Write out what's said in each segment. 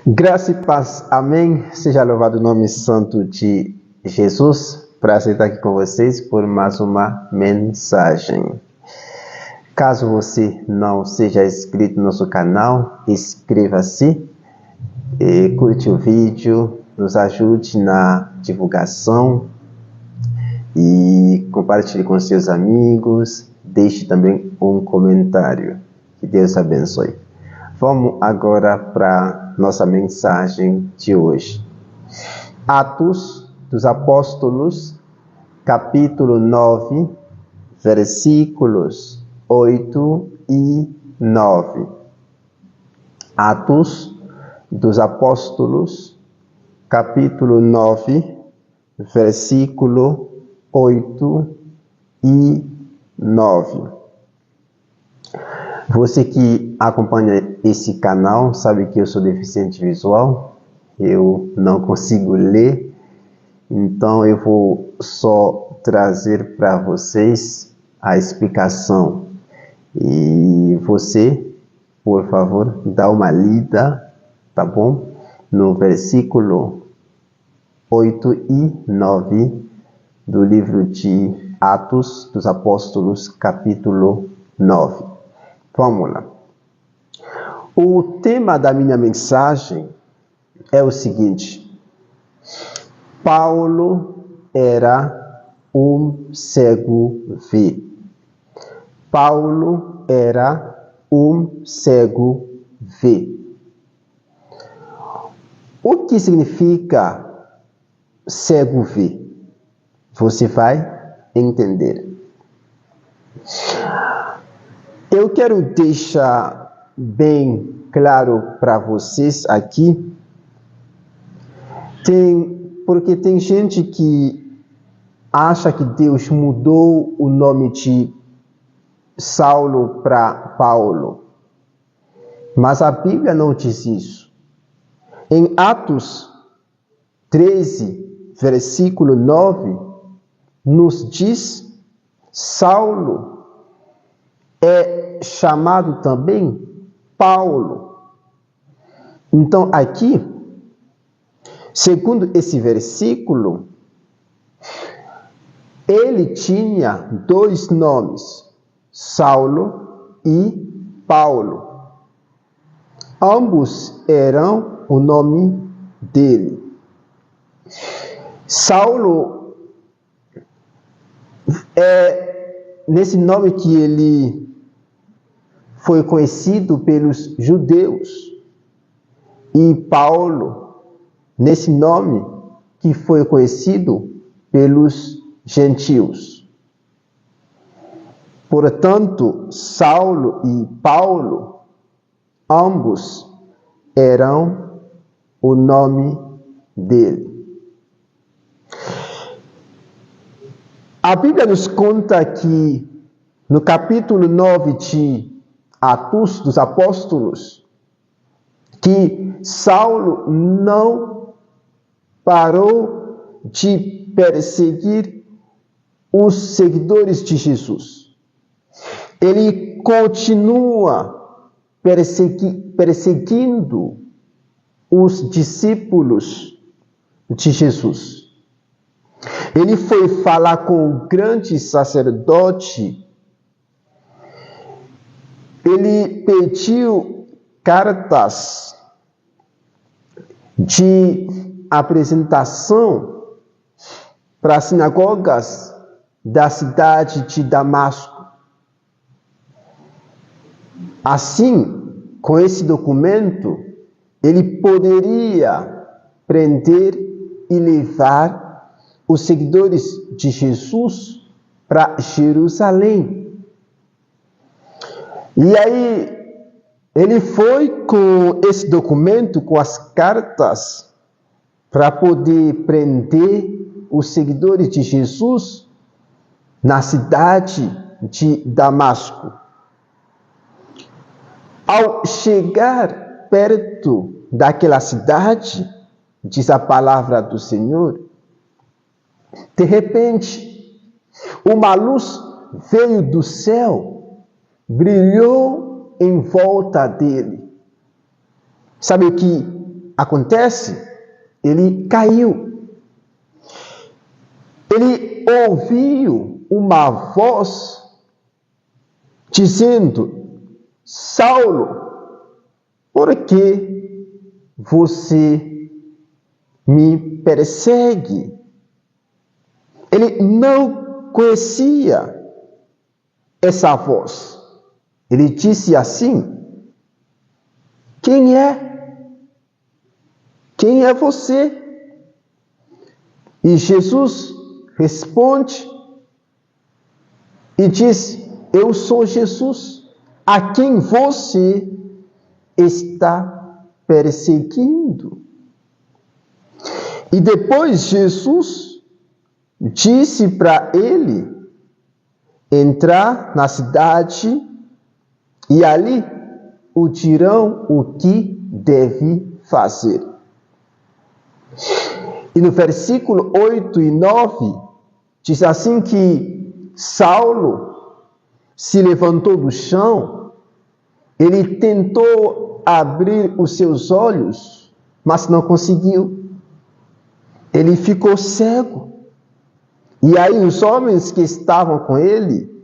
Graça e paz, amém. Seja louvado o nome santo de Jesus. Prazer estar aqui com vocês por mais uma mensagem. Caso você não seja inscrito no nosso canal, inscreva-se e curte o vídeo, nos ajude na divulgação e compartilhe com seus amigos. Deixe também um comentário. Que Deus abençoe. Vamos agora para nossa mensagem de hoje. Atos dos Apóstolos, capítulo 9, versículos 8 e 9. Atos dos Apóstolos, capítulo 9, versículo 8 e 9. Você que acompanha esse canal sabe que eu sou deficiente visual, eu não consigo ler, então eu vou só trazer para vocês a explicação. E você, por favor, dá uma lida, tá bom? No versículo 8 e 9 do livro de Atos dos Apóstolos, capítulo 9. Vamos lá. O tema da minha mensagem é o seguinte: Paulo era um cego-vê. Paulo era um cego-vê. O que significa cego-vê? Você vai entender. Eu quero deixar bem claro para vocês aqui, porque tem gente que acha que Deus mudou o nome de Saulo para Paulo, mas a Bíblia não diz isso. Em Atos 13, versículo 9, nos diz: Saulo é chamado também Paulo. Então aqui, segundo esse versículo, ele tinha dois nomes, Saulo e Paulo. Ambos eram o nome dele. Saulo é nesse nome que ele foi conhecido pelos judeus, e Paulo nesse nome que foi conhecido pelos gentios. Portanto, Saulo e Paulo, ambos eram o nome dele. A Bíblia nos conta que no capítulo 9 de Atos dos Apóstolos, que Saulo não parou de perseguir os seguidores de Jesus. Ele continua perseguindo os discípulos de Jesus. Ele foi falar com o grande sacerdote. Ele pediu cartas de apresentação para as sinagogas da cidade de Damasco. Assim, com esse documento, ele poderia prender e levar os seguidores de Jesus para Jerusalém. E aí, ele foi com esse documento, com as cartas, para poder prender os seguidores de Jesus na cidade de Damasco. Ao chegar perto daquela cidade, diz a palavra do Senhor, de repente, uma luz veio do céu, brilhou em volta dele. Sabe o que acontece? Ele caiu. Ele ouviu uma voz dizendo: Saulo, por que você me persegue? Ele não conhecia essa voz. Ele disse assim: quem é? Quem é você? E Jesus responde e diz: eu sou Jesus, a quem você está perseguindo. E depois Jesus disse para ele entrar na cidade e ali o dirão o que deve fazer. E no versículo 8 e 9, diz assim que Saulo se levantou do chão, ele tentou abrir os seus olhos, mas não conseguiu. Ele ficou cego. E aí os homens que estavam com ele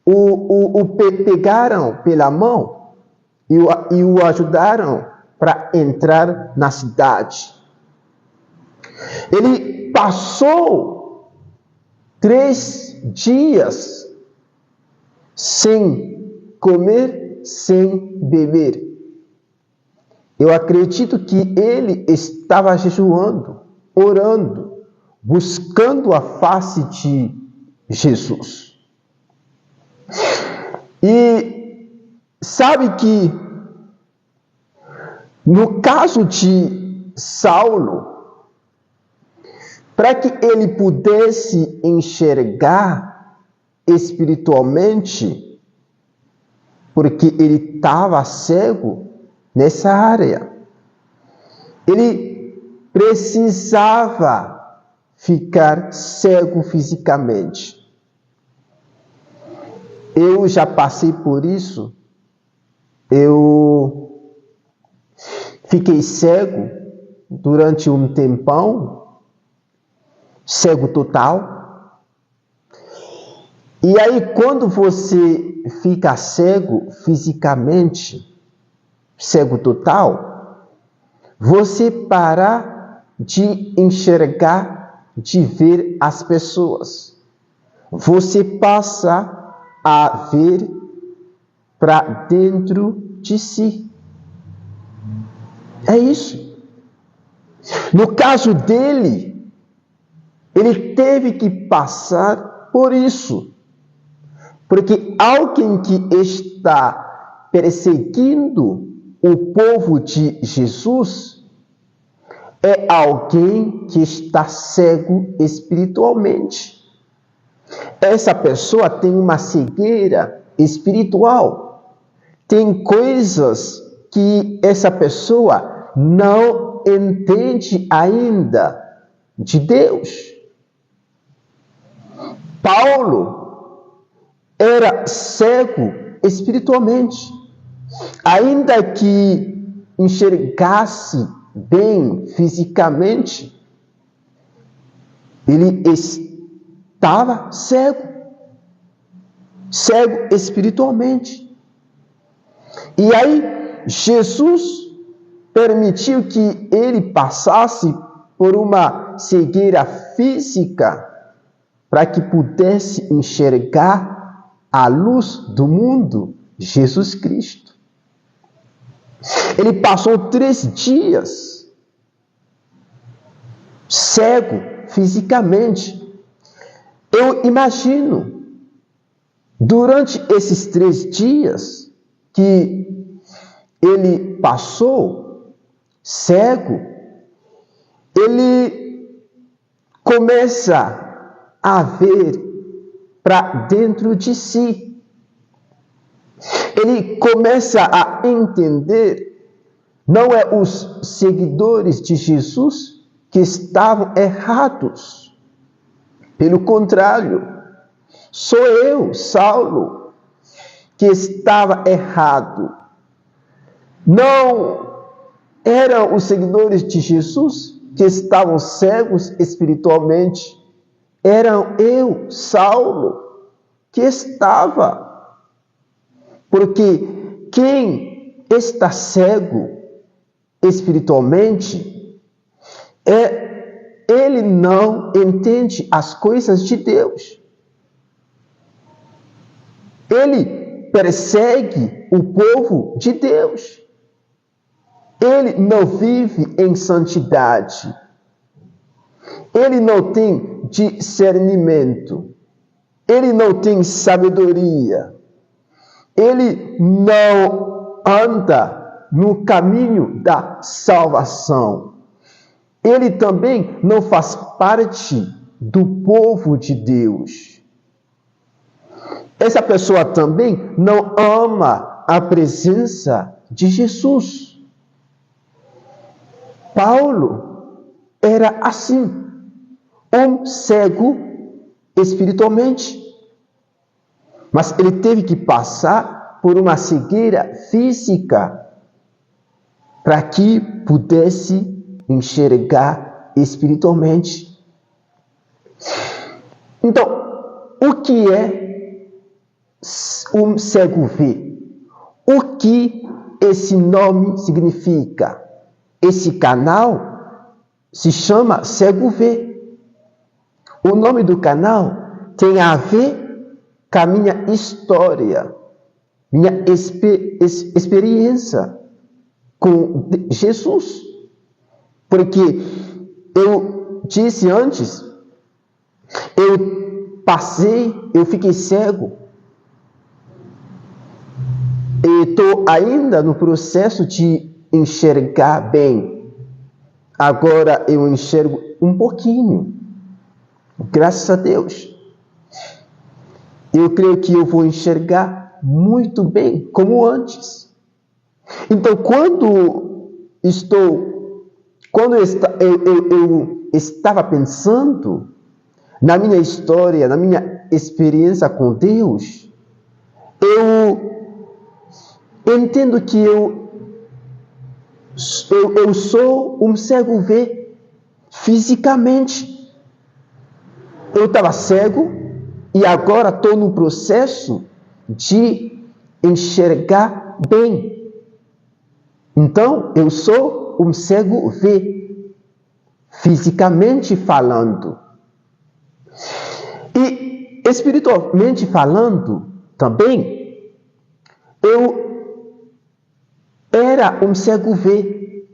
o pegaram pela mão e o ajudaram para entrar na cidade. Ele passou 3 dias sem comer, sem beber. Eu acredito que ele estava jejuando, orando, buscando a face de Jesus. E sabe que no caso de Saulo, para que ele pudesse enxergar espiritualmente, porque ele estava cego nessa área, ele precisava ficar cego fisicamente. Eu já passei por isso. Eu fiquei cego durante um tempão, cego total. E aí, quando você fica cego fisicamente, cego total, você para de enxergar, de ver as pessoas. Você passa a ver para dentro de si. É isso. No caso dele, ele teve que passar por isso. Porque alguém que está perseguindo o povo de Jesus é alguém que está cego espiritualmente. Essa pessoa tem uma cegueira espiritual. Tem coisas que essa pessoa não entende ainda de Deus. Paulo era cego espiritualmente. Ainda que enxergasse bem fisicamente, ele estava cego espiritualmente. E aí, Jesus permitiu que ele passasse por uma cegueira física para que pudesse enxergar a luz do mundo, Jesus Cristo. Ele passou 3 dias cego fisicamente. Eu imagino, durante esses 3 dias que ele passou cego, ele começa a ver para dentro de si. Ele começa a entender, não é os seguidores de Jesus que estavam errados. Pelo contrário, sou eu, Saulo, que estava errado. Não eram os seguidores de Jesus que estavam cegos espiritualmente. Eram eu, Saulo, que estava. Porque quem está cego espiritualmente, ele não entende as coisas de Deus. Ele persegue o povo de Deus. Ele não vive em santidade. Ele não tem discernimento. Ele não tem sabedoria. Ele não anda no caminho da salvação. Ele também não faz parte do povo de Deus. Essa pessoa também não ama a presença de Jesus. Paulo era assim, um cego espiritualmente. Mas ele teve que passar por uma cegueira física para que pudesse enxergar espiritualmente. Então, o que é um cego vê? O que esse nome significa? Esse canal se chama Cego Vê. O nome do canal tem a ver com a minha história, minha experiência com Jesus. Porque eu disse antes, eu fiquei cego. E estou ainda no processo de enxergar bem. Agora eu enxergo um pouquinho. Graças a Deus. Eu creio que eu vou enxergar muito bem, como antes. Então, quando eu estava pensando na minha história, na minha experiência com Deus, eu entendo que eu sou um cego vê fisicamente. Eu estava cego e agora estou no processo de enxergar bem. Então, eu sou um cego vê, fisicamente falando. E espiritualmente falando também, eu era um cego vê,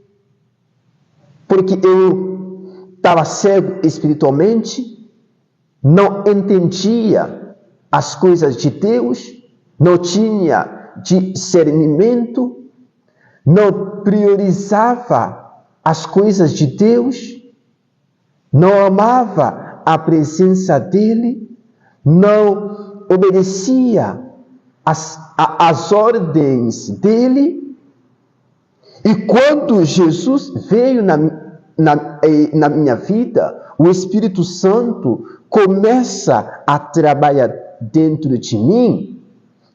porque eu estava cego espiritualmente, não entendia as coisas de Deus, não tinha discernimento, não priorizava as coisas de Deus, não amava a presença dele, não obedecia às ordens dele. E quando Jesus veio na minha vida, o Espírito Santo começa a trabalhar dentro de mim.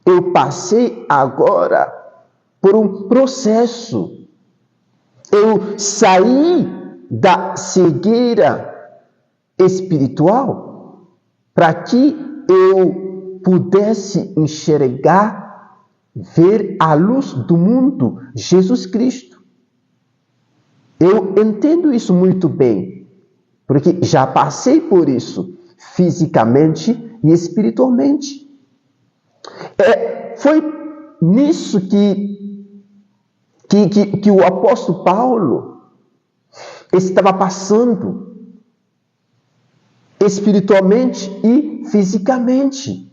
Eu passei agora por um processo. Eu saí da cegueira espiritual para que eu pudesse enxergar, ver a luz do mundo, Jesus Cristo. Eu entendo isso muito bem, porque já passei por isso, fisicamente e espiritualmente. Foi nisso que o apóstolo Paulo estava passando, espiritualmente e fisicamente.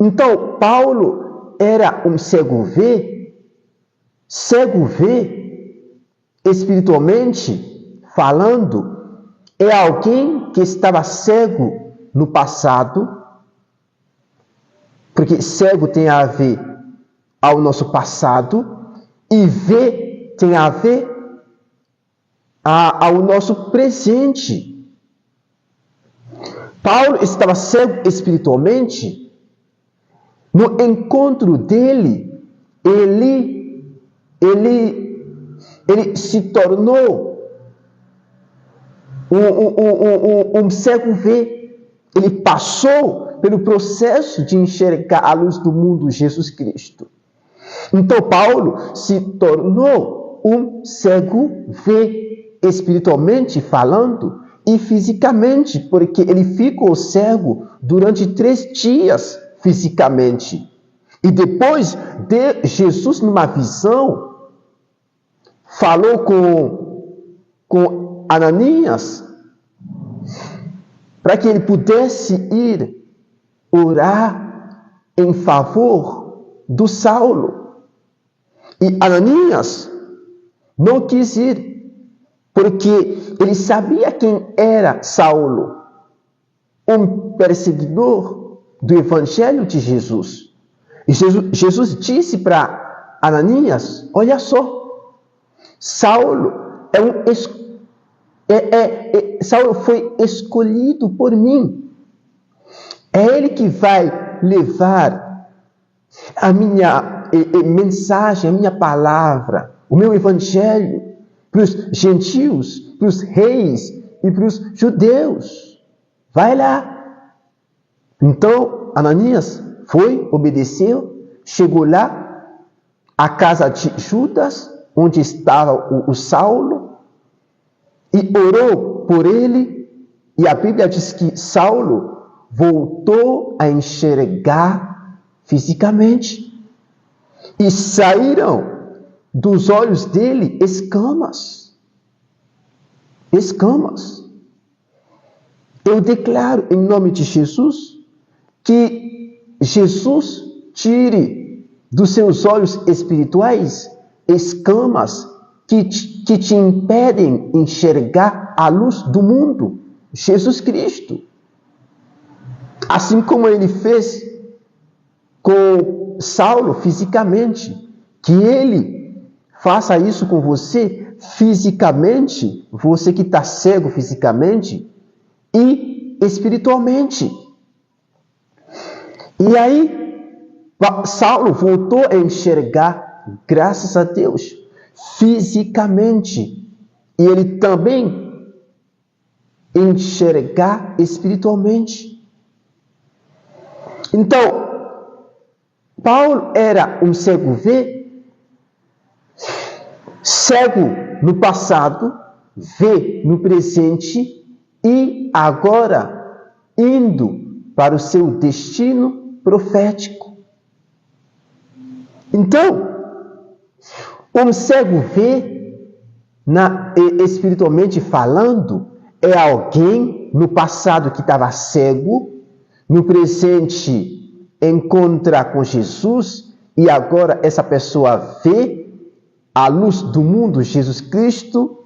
Então, Paulo era um cego vê espiritualmente falando, é alguém que estava cego no passado, porque cego tem a ver ao nosso passado, e vê tem a ver ao nosso presente. Paulo estava cego espiritualmente. No encontro dele, ele ele se tornou um cego vê. Ele passou pelo processo de enxergar a luz do mundo, Jesus Cristo. Então, Paulo se tornou um cego vê, espiritualmente falando e fisicamente, porque ele ficou cego durante 3 dias fisicamente. E depois de Jesus, numa visão, falou com Ananias para que ele pudesse ir orar em favor do Saulo. E Ananias não quis ir, porque ele sabia quem era Saulo, um perseguidor do Evangelho de Jesus. E Jesus disse para Ananias: olha só, Saulo Saulo foi escolhido por mim. É ele que vai levar a minha mensagem, a minha palavra, o meu evangelho para os gentios, para os reis e para os judeus. Vai lá. Então, Ananias foi, obedeceu, chegou lá, à casa de Judas, onde estava o Saulo, e orou por ele, e a Bíblia diz que Saulo voltou a enxergar fisicamente, e saíram dos olhos dele escamas. Escamas. Eu declaro em nome de Jesus que Jesus tire dos seus olhos espirituais escamas que te impedem enxergar a luz do mundo, Jesus Assim como ele fez com Saulo fisicamente, que ele faça isso com você fisicamente, você que está cego fisicamente e espiritualmente. E aí, Saulo voltou a enxergar, graças a Deus, fisicamente. E ele também enxergar espiritualmente. Então, Paulo era um cego vê, cego no passado, vê no presente e agora indo para o seu destino profético. Então, um cego vê, espiritualmente falando, é alguém no passado que estava cego, no presente encontra com Jesus e agora essa pessoa vê a luz do mundo, Jesus Cristo,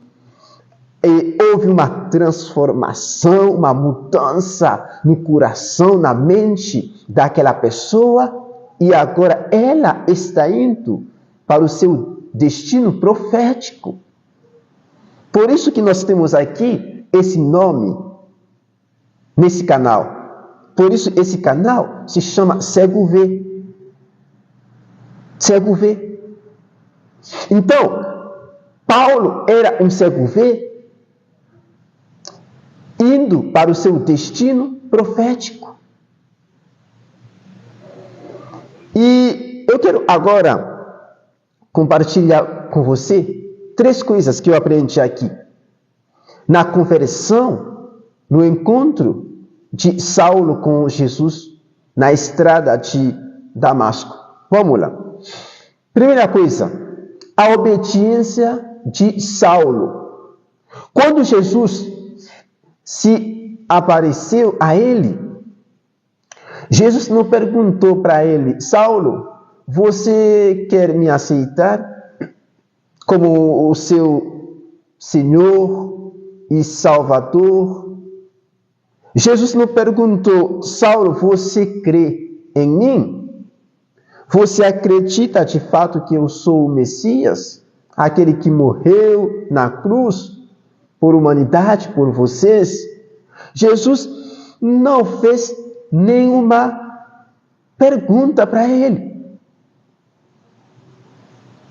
e houve uma transformação, uma mudança no coração, na mente daquela pessoa e agora ela está indo para o seu destino profético. Por isso que nós temos aqui esse nome nesse canal. Por isso esse canal se chama Cego Vê. Cego Vê. Então, Paulo era um cego vê indo para o seu destino profético. E eu quero agora compartilhar com você 3 coisas que eu aprendi aqui. Na conversão, no encontro de Saulo com Jesus na estrada de Damasco. Vamos lá. Primeira coisa, a obediência de Saulo. Quando Jesus se apareceu a ele, Jesus não perguntou para ele: Saulo, você quer me aceitar como o seu Senhor e Salvador? Jesus não perguntou: Saulo, você crê em mim? Você acredita de fato que eu sou o Messias? Aquele que morreu na cruz por humanidade, por vocês? Jesus não fez nenhuma pergunta para ele.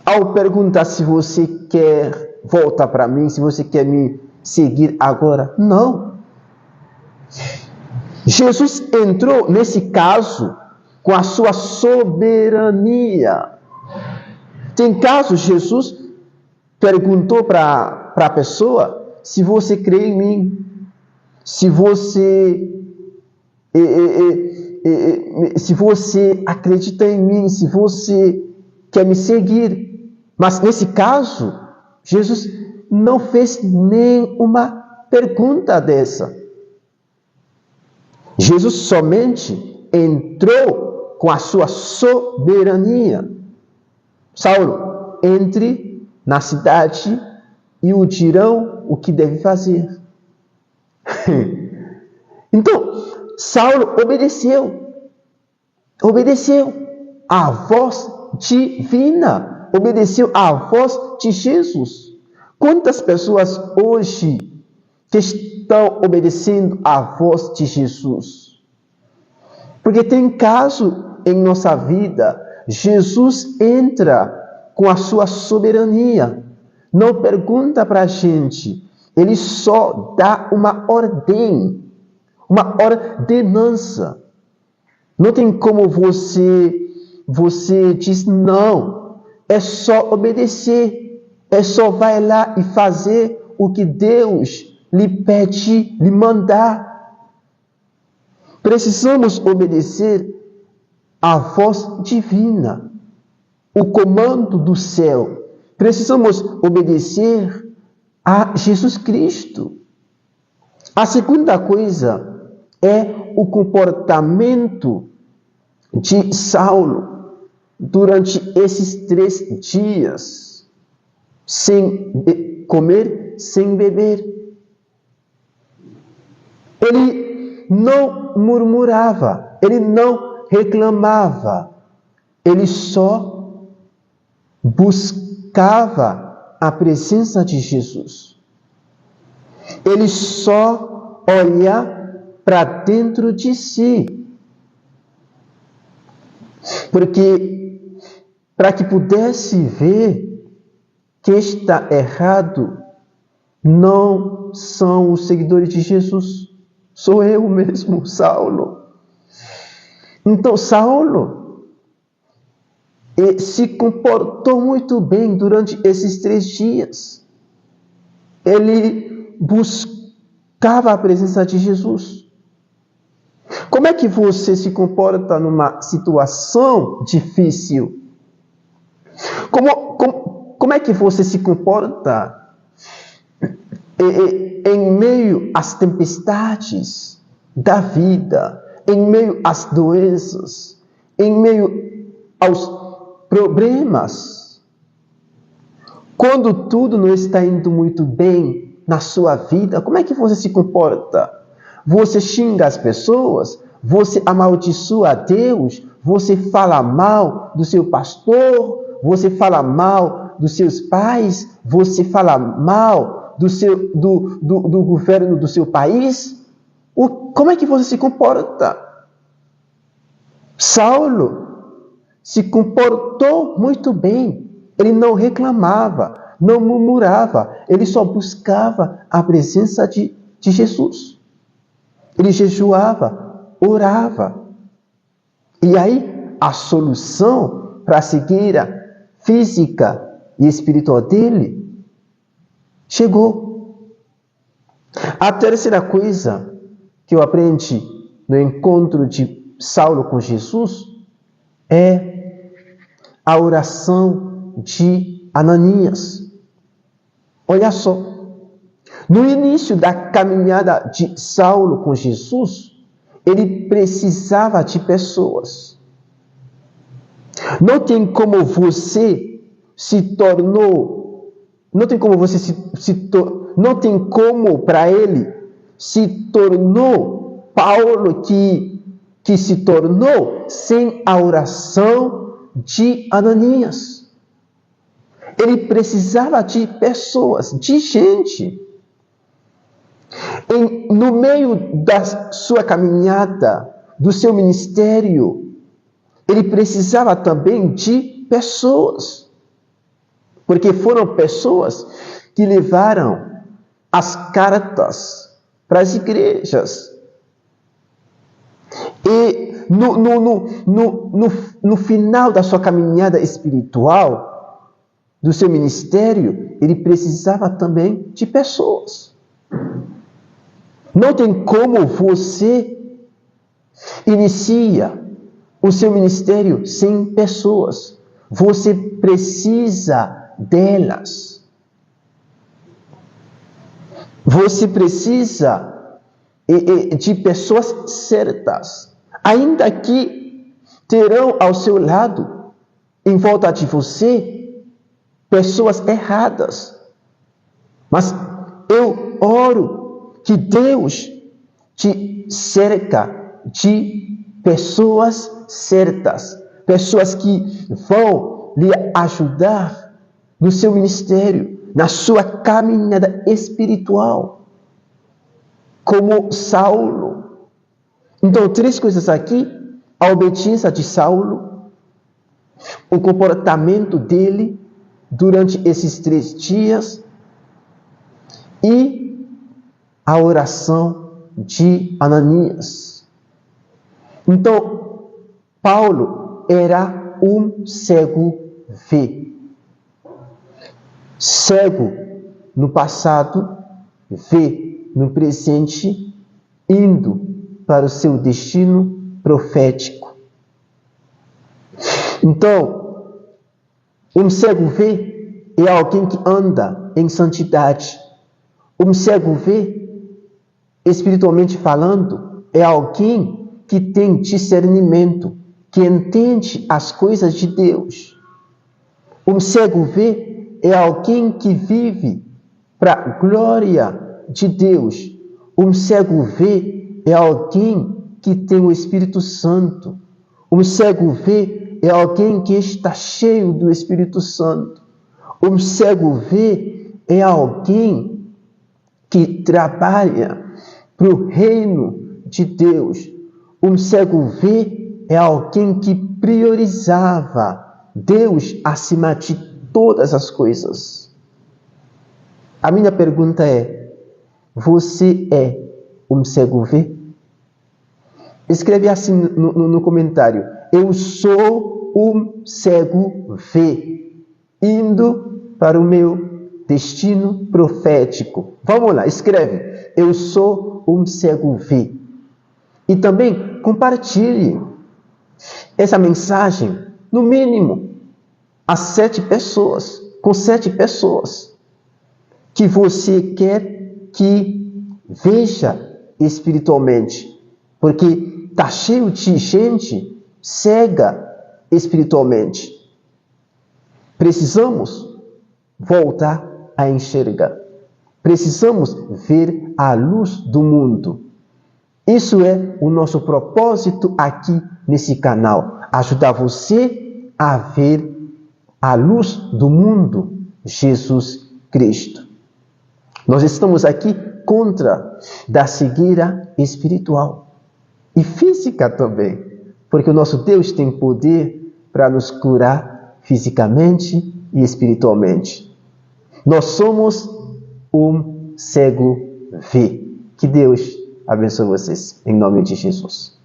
ao perguntar se você quer voltar para mim, se você quer me seguir agora. Não. Jesus entrou nesse caso com a sua soberania. Tem casos, Jesus perguntou para a pessoa se você crê em mim, se você acredita em mim, se você quer me seguir. Mas nesse caso, Jesus não fez nenhuma pergunta dessa. Jesus somente entrou com a sua soberania. Saulo, entre na cidade e o dirão o que deve fazer. Então, Saulo obedeceu à voz divina, obedeceu à voz de Jesus. Quantas pessoas hoje que estão obedecendo à voz de Jesus? Porque tem caso em nossa vida, Jesus entra com a sua soberania, não pergunta para a gente, ele só dá uma ordem, uma ordenança. Não tem como você diz não, é só obedecer, é só vai lá e fazer o que Deus lhe pede, lhe mandar. Precisamos obedecer à voz divina, o comando do céu. Precisamos obedecer a Jesus Cristo. A segunda coisa é o comportamento de Saulo durante esses 3 dias, sem comer, sem beber. Ele não murmurava, ele não reclamava, ele só buscava a presença de Jesus. Ele só olha para dentro de si. Porque para que pudesse ver que está errado, não são os seguidores de Jesus, sou eu mesmo, Saulo. Então, Saulo se comportou muito bem durante esses 3 dias. Ele buscava a presença de Jesus. Como é que você se comporta numa situação difícil? Como é que você se comporta em meio às tempestades da vida, em meio às doenças, em meio aos problemas? Quando tudo não está indo muito bem na sua vida, como é que você se comporta? Você xinga as pessoas? Você amaldiçoa a Deus? Você fala mal do seu pastor? Você fala mal dos seus pais? Você fala mal do governo do seu país? Como é que você se comporta? Saulo se comportou muito bem. Ele não reclamava, não murmurava. Ele só buscava a presença de Jesus. Ele jejuava, orava. E aí, a solução para a cegueira física e espiritual dele chegou. A terceira coisa que eu aprendi no encontro de Saulo com Jesus é a oração de Ananias. Olha só. No início da caminhada de Saulo com Jesus, ele precisava de pessoas. Não tem como você para ele se tornou Paulo que se tornou sem a oração de Ananias. Ele precisava de pessoas, de gente. No meio da sua caminhada, do seu ministério, ele precisava também de pessoas. Porque foram pessoas que levaram as cartas para as igrejas. E no final da sua caminhada espiritual, do seu ministério, ele precisava também de pessoas. Não tem como você inicia o seu ministério sem pessoas. Você precisa delas. Você precisa de pessoas certas, ainda que terão ao seu lado, em volta de você, pessoas erradas. Mas eu oro que Deus te cerca de pessoas certas, pessoas que vão lhe ajudar no seu ministério, na sua caminhada espiritual, como Saulo. Então, 3 coisas aqui: a obediência de Saulo, o comportamento dele durante esses 3 dias e a oração de Ananias. Então, Paulo era um cego vê. Cego no passado, vê no presente, indo para o seu destino profético. Então, um cego vê é alguém que anda em santidade. Um cego vê, espiritualmente falando, é alguém que tem discernimento, que entende as coisas de Deus. Um cego vê é alguém que vive para a glória de Deus. Um cego vê é alguém que tem o Espírito Santo. Um cego vê é alguém que está cheio do Espírito Santo. Um cego vê é alguém que trabalha para o reino de Deus. Um cego vê é alguém que priorizava Deus acima de todas as coisas. A minha pergunta é: você é um cego vê? Escreve assim no comentário: eu sou um cego vê, indo para o meu destino profético. Vamos lá, escreve: eu sou um cego vê. E também compartilhe essa mensagem, no mínimo, a 7 pessoas, com 7 pessoas que você quer que veja espiritualmente, porque está cheio de gente cega espiritualmente. Precisamos voltar a enxergar. Precisamos ver a luz do mundo. Isso é o nosso propósito aqui nesse canal. Ajudar você a ver a luz do mundo, Jesus Cristo. Nós estamos aqui contra da cegueira espiritual e física também, porque o nosso Deus tem poder para nos curar fisicamente e espiritualmente. Nós somos um cego vê. Que Deus abençoe vocês, em nome de Jesus.